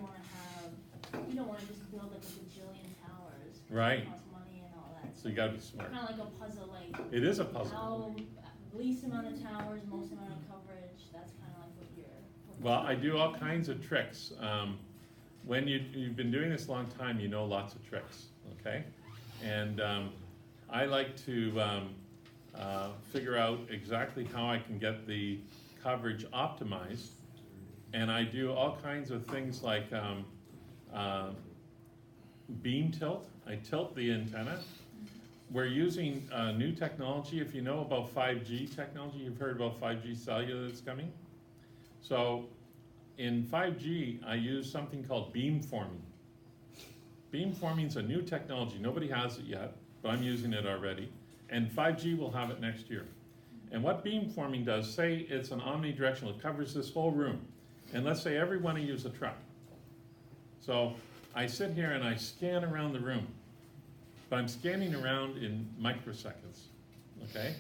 [SPEAKER 7] don't wanna just build like a bajillion towers. 'cause
[SPEAKER 1] Right.
[SPEAKER 7] It costs money and all that.
[SPEAKER 1] So you gotta be smart.
[SPEAKER 7] Kinda like a puzzle, like
[SPEAKER 1] It is a puzzle.
[SPEAKER 7] how least amount of towers, most amount of coverage, that's kinda like what you're.
[SPEAKER 1] Well, I do all kinds of tricks. When you've been doing this a long time, you know lots of tricks, okay? And I like to figure out exactly how I can get the coverage optimized. And I do all kinds of things like beam tilt. I tilt the antenna. We're using new technology. If you know about 5G technology, you've heard about 5G cellular that's coming. So in 5G, I use something called beamforming. Beamforming is a new technology. Nobody has it yet, but I'm using it already. And 5G will have it next year. And what beamforming does, say it's an omnidirectional, it covers this whole room. And let's say every one of you is a truck. So I sit here and I scan around the room. But I'm scanning around in microseconds, okay?